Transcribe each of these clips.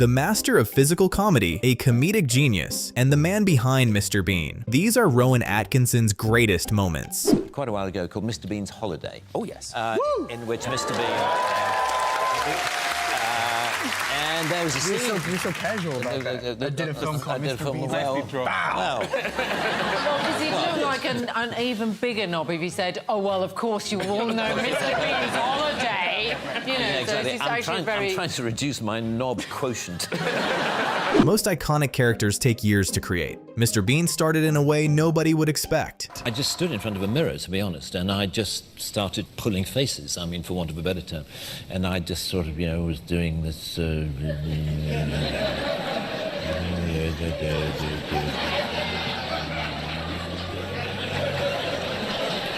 The master of physical comedy, a comedic genius, and the man behind Mr. Bean. These are Rowan Atkinson's greatest moments. Quite a while ago, called Mr. Bean's Holiday. Oh, yes. In which Mr. Bean... and there was a scene... You're so casual about that. I did a film called Mr. Bean's Well, Does he look like an even bigger knob if he said, oh, well, of course you all know Mr. Bean's Holiday? You know, yeah, exactly. so it's actually I'm trying to reduce my knob quotient. Most iconic characters take years to create. Mr. Bean started in a way nobody would expect. I just stood in front of a mirror, to be honest, and I just started pulling faces, I mean, for want of a better term. And I just sort of, you know, was doing this...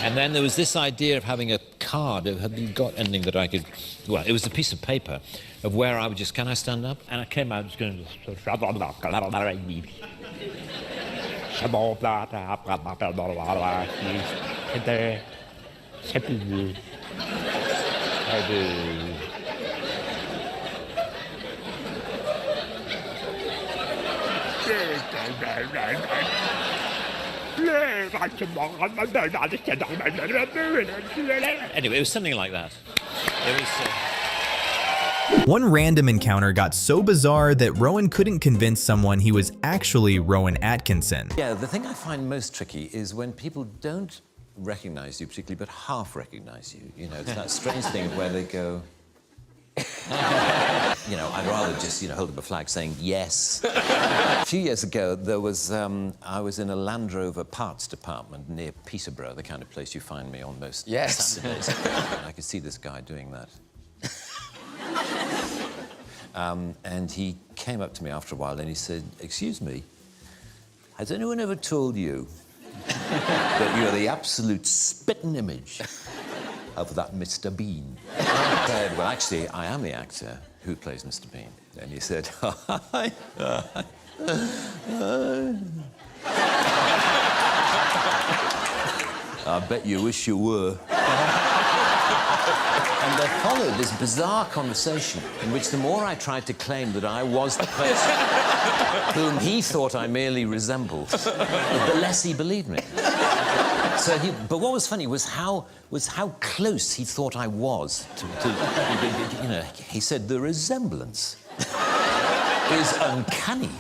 And then there was this idea of having a card. Have you got anything that I could... Well, it was a piece of paper of where I would just... Can I stand up? And I came out just going... Anyway, it was something like that. It was... One random encounter got so bizarre that Rowan couldn't convince someone he was actually Rowan Atkinson. Yeah, the thing I find most tricky is when people don't recognize you particularly, but half recognize you. You know, it's that strange thing where they go... You know, I'd rather just, you know, hold up a flag saying yes. A few years ago, there was, I was in a Land Rover parts department near Peterborough, the kind of place you find me on most Saturdays. And I could see this guy doing that. And he came up to me after a while and he said, "Excuse me, has anyone ever told you that you're the absolute spitting image of that Mr. Bean?" I said, "Well, actually, I am the actor who plays Mr. Bean." And he said, "I bet you wish you were." And there followed this bizarre conversation in which the more I tried to claim that I was the person whom he thought I merely resembled, the less he believed me. So but what was funny was how close he thought I was to you know, he said, "The resemblance is uncanny."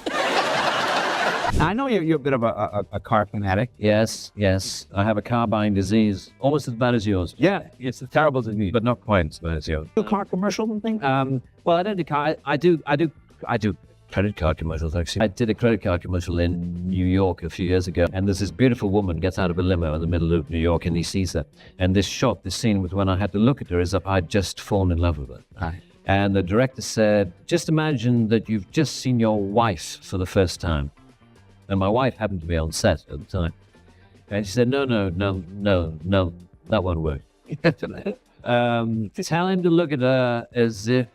I know you're a bit of a car fanatic. Yes, yes. I have a car buying disease, almost as bad as yours. Yeah, it's a terrible disease, But not quite as bad as yours. a car commercial and things. Well, I don't do car. I do credit card commercials, actually. I did a credit card commercial in New York a few years ago, and there's this beautiful woman gets out of a limo in the middle of New York, and he sees her. And this scene was when I had to look at her as if I'd just fallen in love with her. Aye. And the director said, "Just imagine that you've just seen your wife for the first time." And my wife happened to be on set at the time. And she said, no, that won't work. Tell him to look at her as if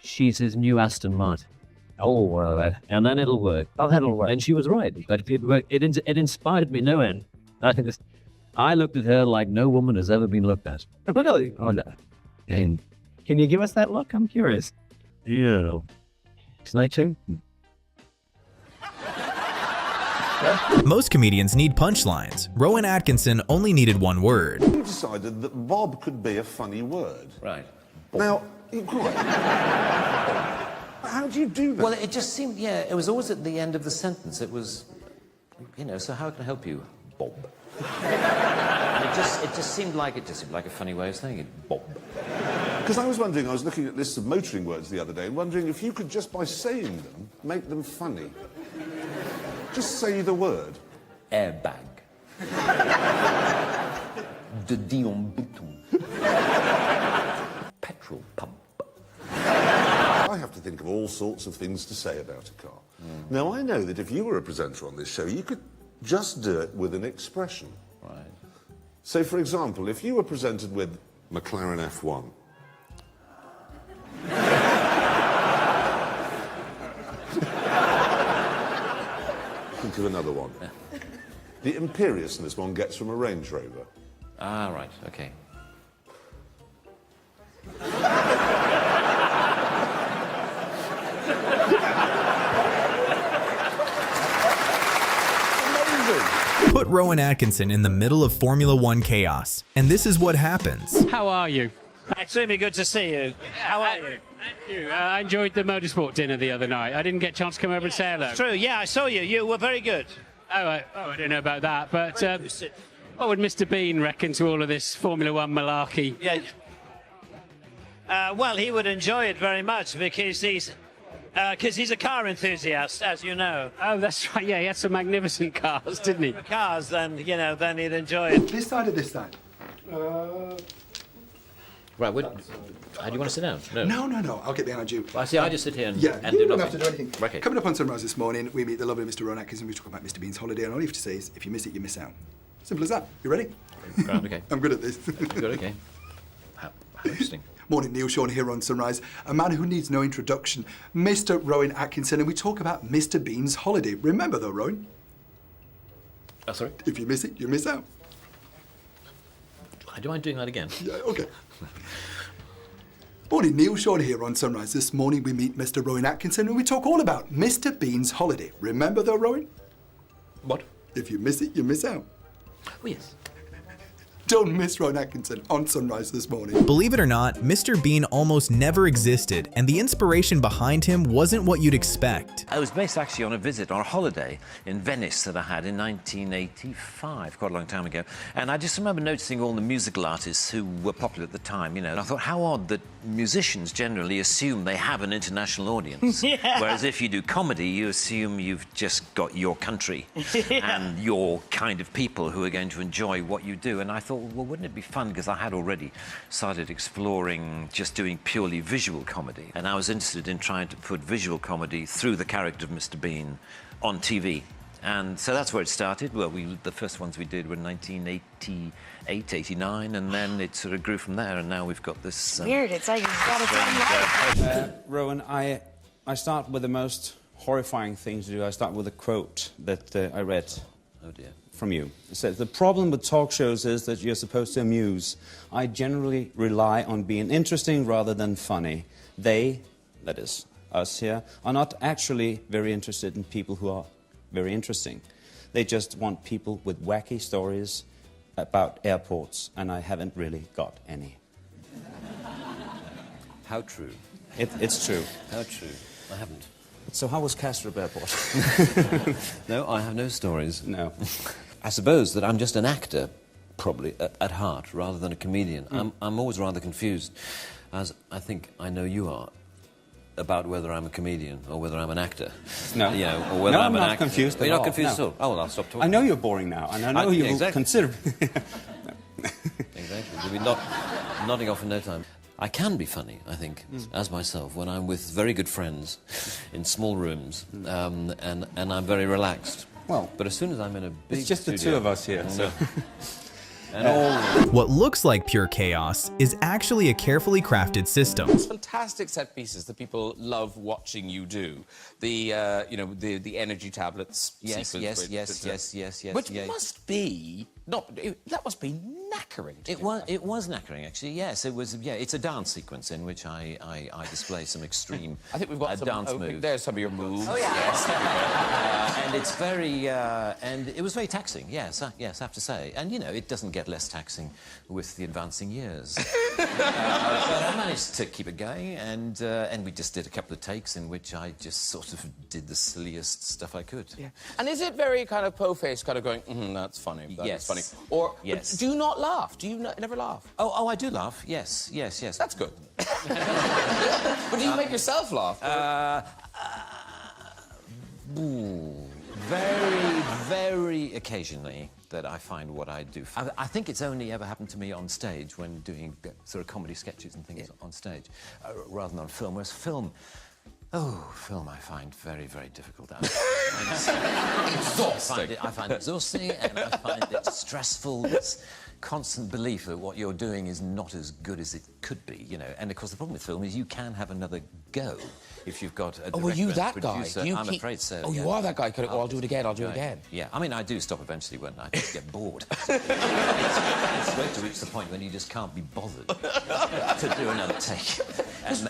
she's his new Aston Martin. Oh, well, And then it'll work. oh, that'll work. And she was right. But it inspired me no end. I looked at her like no woman has ever been looked at. Really? Oh, no. And, Can you give us that look? I'm curious. yeah. Can I too? Most comedians need punchlines. Rowan Atkinson only needed one word. You decided that Bob could be a funny word. Right. Now, how do you do that? Well, it just seemed, yeah, it was always at the end of the sentence. It was, you know, so how can I help you, Bob? And it just seemed like a funny way of saying it, Bob. Because I was wondering, I was looking at lists of motoring words the other day and wondering if you could just by saying them, make them funny. Just say the word. Airbag. De Dion Bouton. Petrol pump. I have to think of all sorts of things to say about a car. Now, I know that if you were a presenter on this show, you could just do it with an expression. Right. So, for example, if you were presented with McLaren F1, think of another one. The imperiousness one gets from a Range Rover. Ah, right, okay. Rowan Atkinson in the middle of Formula One chaos, and this is what happens. How are you? Extremely good to see you. How are you? Thank you. I enjoyed the motorsport dinner the other night. I didn't get a chance to come over and say hello. True, yeah, I saw you. You were very good. I don't know about that, but what would Mr. Bean reckon to all of this Formula One malarkey? Yeah. Well, he would enjoy it very much because he's a car enthusiast, as you know. Oh, that's right. Yeah, he had some magnificent cars, didn't he? Cars, then then he'd enjoy it. This side or this side? Right, how do you want to sit down? No. I'll get behind you. Well, I see, I just sit here and, Yeah, and you do don't nothing. have to do anything. Okay. Coming up on Sunrise this morning, we meet the lovely Mr. Rowan Atkinson. We talk about Mr. Bean's holiday, and all you have to say is, if you miss it, you miss out. Simple as that. You ready? Right, okay. I'm good at this. Good, okay. How interesting. Morning, Neil Sean here on Sunrise. A man who needs no introduction, Mr. Rowan Atkinson, and we talk about Mr. Bean's holiday. Remember though, Rowan, Sorry? if you miss it, you miss out. Do you mind doing that again? Yeah, okay. Morning, Neil Sean here on Sunrise. This morning we meet Mr. Rowan Atkinson and we talk all about Mr. Bean's holiday. Remember though, Rowan? What? If you miss it, you miss out. Oh, yes. Don't miss Rowan Atkinson on Sunrise this morning. Believe it or not, Mr. Bean almost never existed, and the inspiration behind him wasn't what you'd expect. I was based actually on a visit, on a holiday in Venice that I had in 1985, quite a long time ago. And I just remember noticing all the musical artists who were popular at the time, And I thought, how odd that musicians generally assume they have an international audience. Yeah. Whereas if you do comedy, you assume you've just got your country and your kind of people who are going to enjoy what you do. And I thought, well, wouldn't it be fun? Because I had already started exploring just doing purely visual comedy. And I was interested in trying to put visual comedy through the character of Mr. Bean on TV. And so that's where it started. Well, the first ones we did were in 1988, 89, and then it sort of grew from there, and now we've got this... Weird, it's like it's got its own life. Rowan, I start with the most horrifying thing to do. I start with a quote that I read Oh, dear. from you. It says, "The problem with talk shows is that you're supposed to amuse. I generally rely on being interesting rather than funny. They, that is, us here, are not actually very interested in people who are very interesting. They just want people with wacky stories about airports, and I haven't really got any." How true. It's true. How true. I haven't. So how was Kastrup Airport? No, I have no stories. No. I suppose that I'm just an actor, probably, at heart, rather than a comedian. I'm always rather confused, as I think I know you are, about whether I'm a comedian or whether I'm an actor. No. Or whether No, I'm I'm an not actor. confused You're at not all, confused no. at all? Oh, well, I'll stop talking. I know you're boring now, and I know you will exactly. consider... Exactly. You'll be nodding off in no time. I can be funny, I think, as myself, when I'm with very good friends in small rooms, and I'm very relaxed. Well, but as soon as I'm in a big it's just the studio, two of us here, so... and all... What looks like pure chaos is actually a carefully crafted system. Fantastic set pieces that people love watching you do. The energy tablets Yes, sequence. yes. Which must be that must be knackering. It was knackering, actually. Yes, it was. Yeah, it's a dance sequence in which I display some extreme. I think we've got some dance moves. There's some of your moves. Oh yeah. Yes. And it's very, and it was very taxing. Yes, I have to say. And it doesn't get less taxing with the advancing years. But I managed to keep it going, and we just did a couple of takes in which I just sort of did the silliest stuff I could. Yeah. And is it very kind of po-faced, kind of going, that's funny, that's funny? Or Yes. do you not laugh? Do you never laugh? Oh, I do laugh. Yes. That's good. But do you make yourself laugh? Very, very occasionally that I find what I do. I think it's only ever happened to me on stage when doing sort of comedy sketches and things on stage, rather than on film. Whereas film I find very, very difficult. Exhausting. I find it exhausting, and I find it stressful. This constant belief that what you're doing is not as good as it could be, And of course, the problem with film is you can have another go if you've got a director were you and that producer. guy? I'm afraid so. Oh, yeah. you are that guy. I'll do it again. I'll do it Right. again. Yeah, I mean, I do stop eventually when I just get bored. It's great to reach the point when you just can't be bothered to do another take.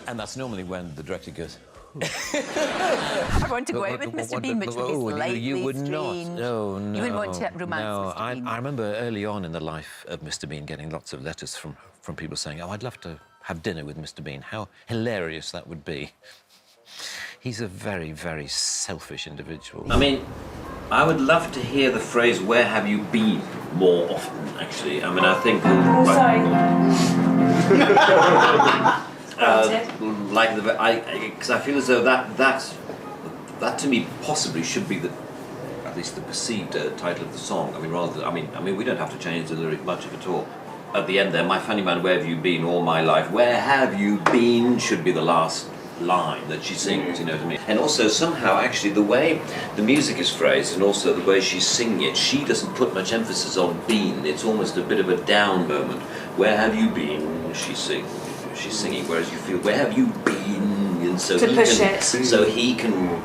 And that's normally when the director goes, I want to go out with Mr. Bean, which would be slightly you would not. strange. No, no. You wouldn't want to romance No, Mr. Bean. I remember early on in the life of Mr. Bean getting lots of letters from people saying, "Oh, I'd love to have dinner with Mr. Bean. How hilarious that would be." He's a very, very selfish individual. I mean, I would love to hear the phrase "Where have you been?" more often. Actually, I mean, I think. Like because I feel as though that to me possibly should be at least the perceived title of the song. I mean, I mean, we don't have to change the lyric much of it at all. At the end there, "My funny man, where have you been all my life? Where have you been?" should be the last line that she sings, you know what I mean? And also somehow actually the way the music is phrased and also the way she's singing it, she doesn't put much emphasis on been. It's almost a bit of a down moment. "Where have you been?" she's singing, whereas you feel, "Where have you been?" And so To push it. So he can